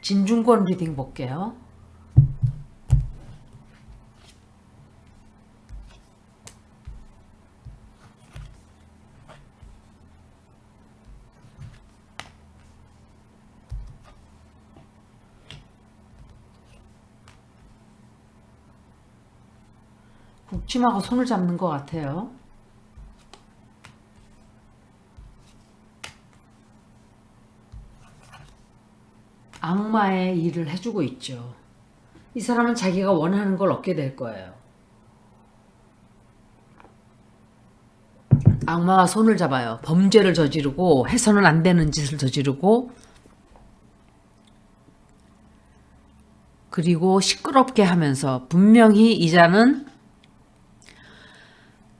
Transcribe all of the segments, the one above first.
진중권 리딩 볼게요. 국짐하고 손을 잡는 것 같아요. 악마의 일을 해주고 있죠. 이 사람은 자기가 원하는 걸 얻게 될 거예요. 악마와 손을 잡아요. 범죄를 저지르고 해서는 안 되는 짓을 저지르고 그리고 시끄럽게 하면서 분명히 이자는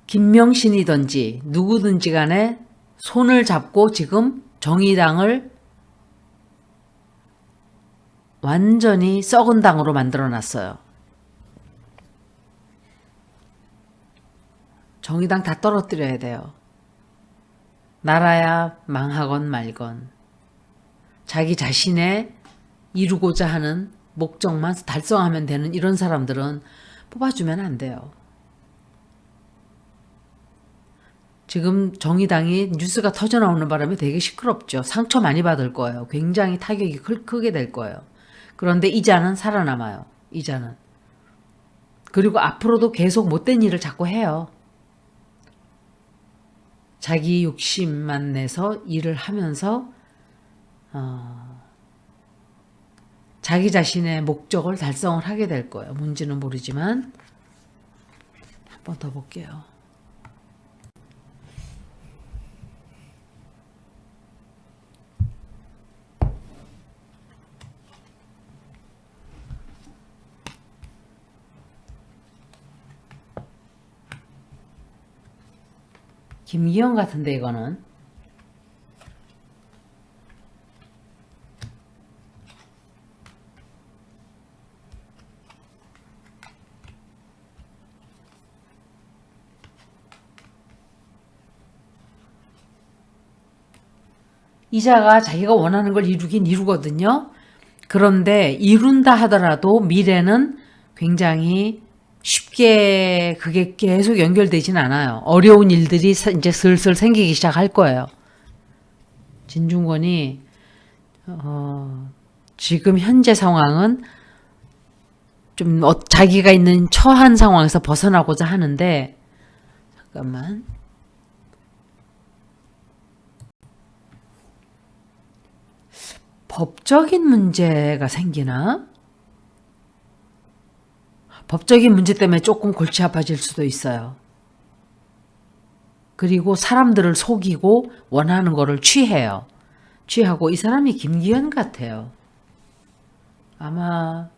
김명신이든지 누구든지 간에 손을 잡고 지금 정의당을 완전히 썩은 당으로 만들어놨어요. 정의당 다 떨어뜨려야 돼요. 나라야 망하건 말건 자기 자신의 이루고자 하는 목적만 달성하면 되는 이런 사람들은 뽑아주면 안 돼요. 지금 정의당이 뉴스가 터져나오는 바람에 되게 시끄럽죠. 상처 많이 받을 거예요. 굉장히 타격이 크게 될 거예요. 그런데 이자는 살아남아요. 이자는. 그리고 앞으로도 계속 못된 일을 자꾸 해요. 자기 욕심만 내서 일을 하면서 자기 자신의 목적을 달성을 하게 될 거예요. 뭔지는 모르지만 한 번 더 볼게요. 김기현 같은데 이거는 이자가 자기가 원하는 걸 이루긴 이루거든요. 그런데 이룬다 하더라도 미래는 굉장히 쉽게 그게 계속 연결되진 않아요. 어려운 일들이 이제 슬슬 생기기 시작할 거예요. 진중권이 지금 현재 상황은 좀 자기가 있는 처한 상황에서 벗어나고자 하는데 잠깐만. 법적인 문제가 생기나? 법적인 문제 때문에 조금 골치 아파질 수도 있어요. 그리고 사람들을 속이고 원하는 거를 취해요. 취하고 이 사람이 김기현 같아요. 아마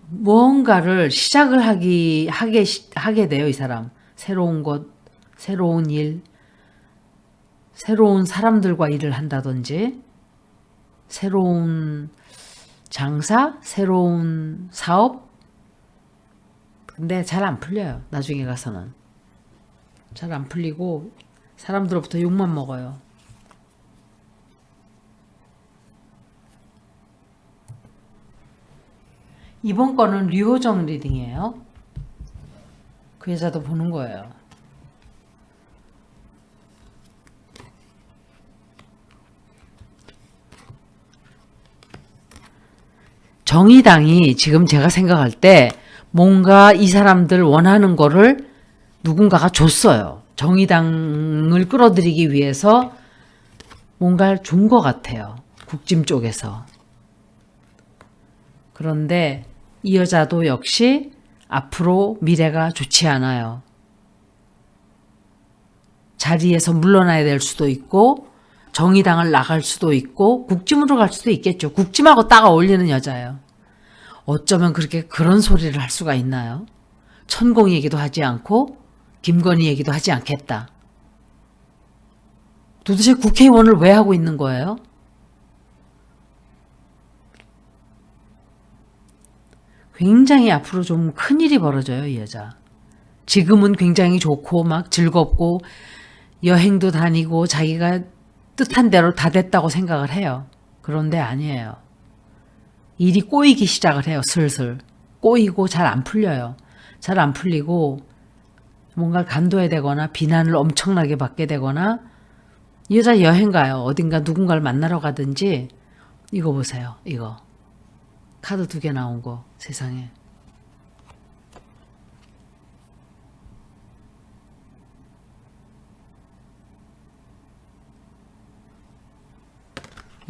무언가를 시작을 하게 돼요. 이 사람. 새로운 것, 새로운 일, 새로운 사람들과 일을 한다든지 새로운 장사, 새로운 사업. 근데 잘 안 풀려요. 나중에 가서는. 잘 안 풀리고 사람들로부터 욕만 먹어요. 이번 거는 류호정 리딩이에요. 그 여자도 보는 거예요. 정의당이 지금 제가 생각할 때 뭔가 이 사람들 원하는 거를 누군가가 줬어요. 정의당을 끌어들이기 위해서 뭔가를 준 것 같아요. 국짐 쪽에서. 그런데 이 여자도 역시 앞으로 미래가 좋지 않아요. 자리에서 물러나야 될 수도 있고 정의당을 나갈 수도 있고 국짐으로 갈 수도 있겠죠. 국짐하고 딱 어울리는 여자예요. 어쩌면 그런 소리를 할 수가 있나요? 천공 얘기도 하지 않고 김건희 얘기도 하지 않겠다. 도대체 국회의원을 왜 하고 있는 거예요? 굉장히 앞으로 좀 큰일이 벌어져요, 이 여자. 지금은 굉장히 좋고 막 즐겁고 여행도 다니고 자기가 뜻한 대로 다 됐다고 생각을 해요. 그런데 아니에요. 일이 꼬이기 시작을 해요. 슬슬. 꼬이고 잘 안 풀려요. 잘 안 풀리고 뭔가를 간도해야 되거나 비난을 엄청나게 받게 되거나 이 여자 여행 가요. 어딘가 누군가를 만나러 가든지. 이거 보세요. 이거. 카드 2개 나온 거. 세상에.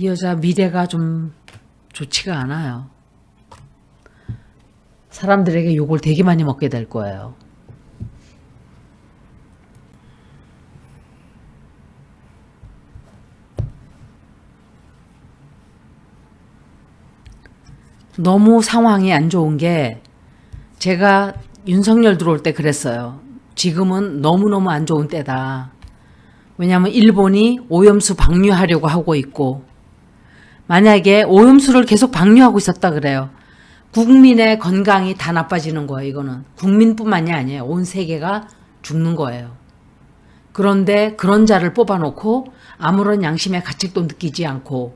이 여자 미래가 좀 좋지가 않아요. 사람들에게 욕을 되게 많이 먹게 될 거예요. 너무 상황이 안 좋은 게 제가 윤석열 들어올 때 그랬어요. 지금은 너무너무 안 좋은 때다. 왜냐하면 일본이 오염수 방류하려고 하고 있고 만약에 오염수를 계속 방류하고 있었다 그래요. 국민의 건강이 다 나빠지는 거예요. 이거는 국민뿐만이 아니에요. 온 세계가 죽는 거예요. 그런데 그런 자를 뽑아놓고 아무런 양심의 가책도 느끼지 않고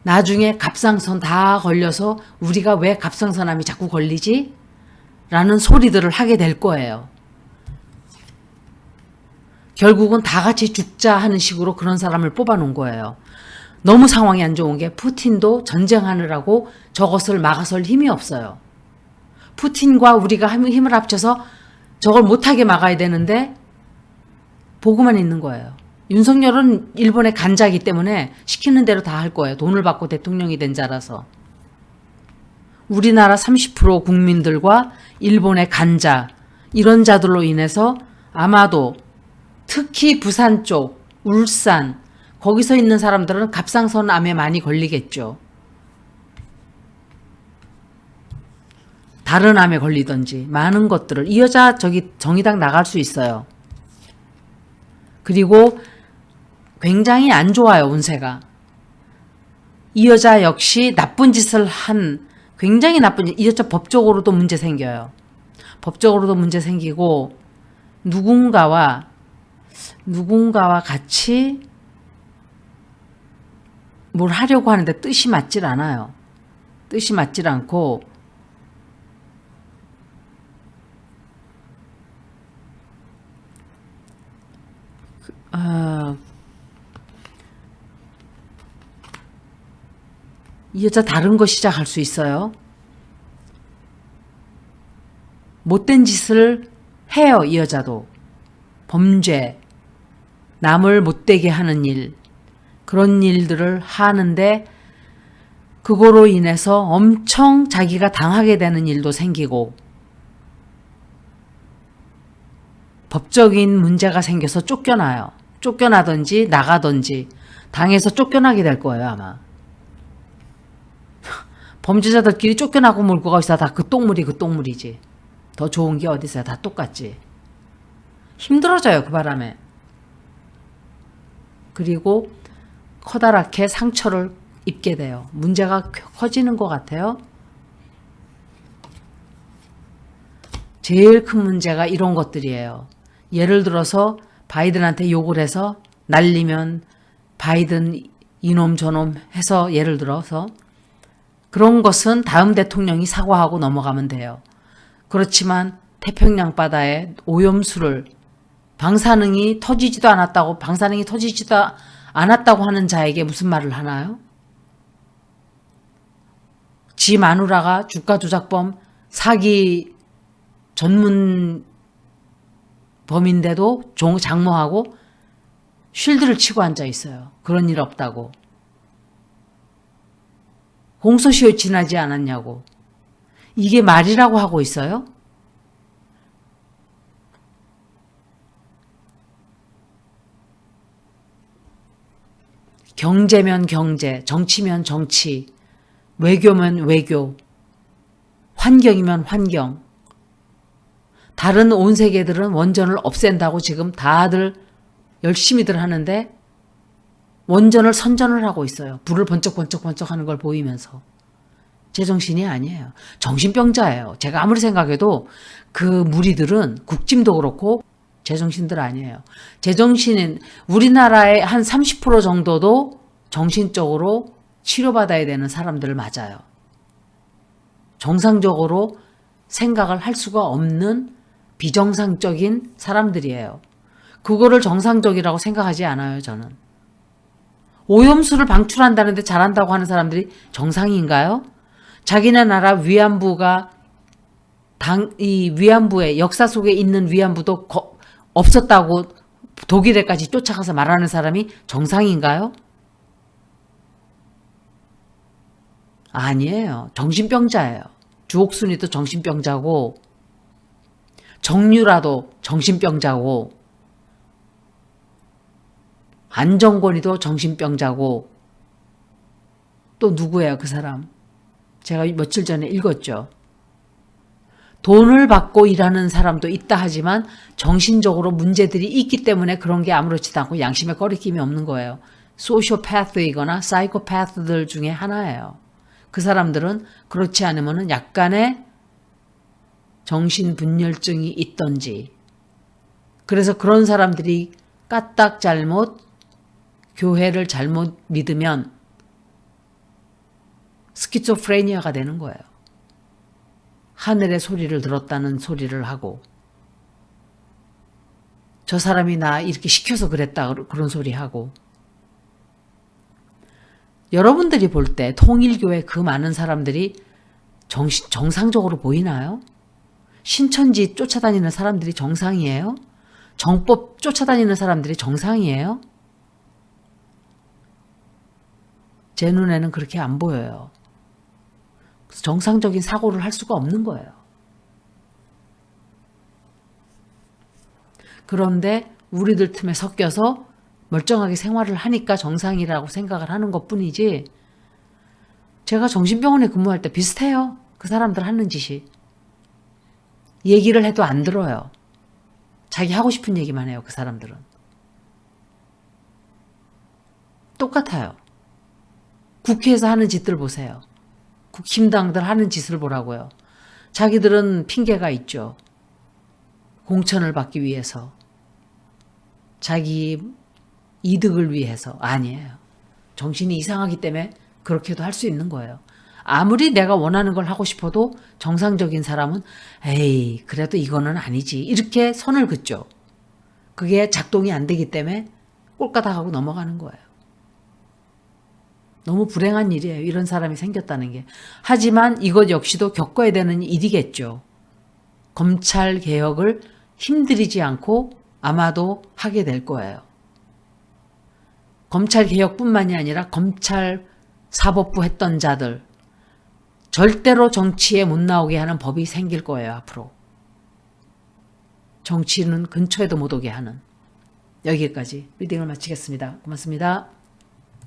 나중에 갑상선 다 걸려서 우리가 왜 갑상선암이 자꾸 걸리지? 라는 소리들을 하게 될 거예요. 결국은 다 같이 죽자 하는 식으로 그런 사람을 뽑아놓은 거예요. 너무 상황이 안 좋은 게 푸틴도 전쟁하느라고 저것을 막아설 힘이 없어요. 푸틴과 우리가 힘을 합쳐서 저걸 못하게 막아야 되는데 보고만 있는 거예요. 윤석열은 일본의 간자이기 때문에 시키는 대로 다 할 거예요. 돈을 받고 대통령이 된 자라서. 우리나라 30% 국민들과 일본의 간자 이런 자들로 인해서 아마도 특히 부산 쪽, 울산 거기서 있는 사람들은 갑상선암에 많이 걸리겠죠. 다른 암에 걸리든지 많은 것들을 이 여자 저기 정의당 나갈 수 있어요. 그리고 굉장히 안 좋아요. 운세가. 이 여자 역시 나쁜 짓을 한 굉장히 나쁜 이 여자 법적으로도 문제 생겨요. 법적으로도 문제 생기고 누군가와 같이 뭘 하려고 하는데 뜻이 맞질 않아요. 뜻이 맞질 않고 이 여자 다른 거 시작할 수 있어요. 못된 짓을 해요. 이 여자도. 범죄, 남을 못되게 하는 일, 그런 일들을 하는데 그거로 인해서 엄청 자기가 당하게 되는 일도 생기고 법적인 문제가 생겨서 쫓겨나요. 쫓겨나든지 나가든지 당해서 쫓겨나게 될 거예요. 아마. 범죄자들끼리 쫓겨나고 몰고 가서 다 그 똥물이지. 더 좋은 게 어디 있어요. 다 똑같지. 힘들어져요. 그 바람에. 그리고 커다랗게 상처를 입게 돼요. 문제가 커지는 것 같아요. 제일 큰 문제가 이런 것들이에요. 예를 들어서 바이든한테 욕을 해서 날리면 바이든 이놈 저놈 해서 예를 들어서 그런 것은 다음 대통령이 사과하고 넘어가면 돼요. 그렇지만 태평양 바다에 오염수를 방사능이 터지지도 않았다고 하는 자에게 무슨 말을 하나요? 지 마누라가 주가 조작범 사기 전문 범인데도 장모하고 쉴드를 치고 앉아 있어요. 그런 일 없다고. 공소시효 지나지 않았냐고. 이게 말이라고 하고 있어요? 경제면 경제, 정치면 정치, 외교면 외교, 환경이면 환경. 다른 온 세계들은 원전을 없앤다고 지금 다들 열심히들 하는데 원전을 선전을 하고 있어요. 불을 번쩍번쩍 하는 걸 보이면서. 제정신이 아니에요. 정신병자예요. 제가 아무리 생각해도 그 무리들은 국짐도 그렇고 제정신들 아니에요. 제정신은 우리나라의 한 30% 정도도 정신적으로 치료받아야 되는 사람들 맞아요. 정상적으로 생각을 할 수가 없는 비정상적인 사람들이에요. 그거를 정상적이라고 생각하지 않아요, 저는. 오염수를 방출한다는데 잘한다고 하는 사람들이 정상인가요? 자기네 나라 위안부가 이 위안부의 역사 속에 있는 위안부도 없었다고 독일에까지 쫓아가서 말하는 사람이 정상인가요? 아니에요. 정신병자예요. 주옥순이도 정신병자고 정유라도 정신병자고 안정권이도 정신병자고 또 누구예요 그 사람? 제가 며칠 전에 읽었죠. 돈을 받고 일하는 사람도 있다 하지만 정신적으로 문제들이 있기 때문에 그런 게 아무렇지도 않고 양심에 꺼리낌이 없는 거예요. 소시오패스이거나 사이코패스들 중에 하나예요. 그 사람들은 그렇지 않으면 약간의 정신분열증이 있던지 그래서 그런 사람들이 까딱 잘못 교회를 잘못 믿으면 스키조프레니아가 되는 거예요. 하늘의 소리를 들었다는 소리를 하고 저 사람이 나 이렇게 시켜서 그랬다 그런 소리 하고 여러분들이 볼 때 통일교회 그 많은 사람들이 정상적으로 보이나요? 신천지 쫓아다니는 사람들이 정상이에요? 정법 쫓아다니는 사람들이 정상이에요? 제 눈에는 그렇게 안 보여요. 정상적인 사고를 할 수가 없는 거예요. 그런데 우리들 틈에 섞여서 멀쩡하게 생활을 하니까 정상이라고 생각을 하는 것뿐이지 제가 정신병원에 근무할 때 비슷해요. 그 사람들 하는 짓이. 얘기를 해도 안 들어요. 자기 하고 싶은 얘기만 해요. 그 사람들은. 똑같아요. 국회에서 하는 짓들 보세요. 국힘당들 하는 짓을 보라고요. 자기들은 핑계가 있죠. 공천을 받기 위해서. 자기 이득을 위해서. 아니에요. 정신이 이상하기 때문에 그렇게도 할 수 있는 거예요. 아무리 내가 원하는 걸 하고 싶어도 정상적인 사람은 에이 그래도 이거는 아니지 이렇게 선을 긋죠. 그게 작동이 안 되기 때문에 꼴까닥하고 넘어가는 거예요. 너무 불행한 일이에요. 이런 사람이 생겼다는 게. 하지만 이것 역시도 겪어야 되는 일이겠죠. 검찰 개혁을 힘들이지 않고 아마도 하게 될 거예요. 검찰 개혁뿐만이 아니라 검찰 사법부 했던 자들 절대로 정치에 못 나오게 하는 법이 생길 거예요. 앞으로. 정치는 근처에도 못 오게 하는. 여기까지 리딩을 마치겠습니다. 고맙습니다.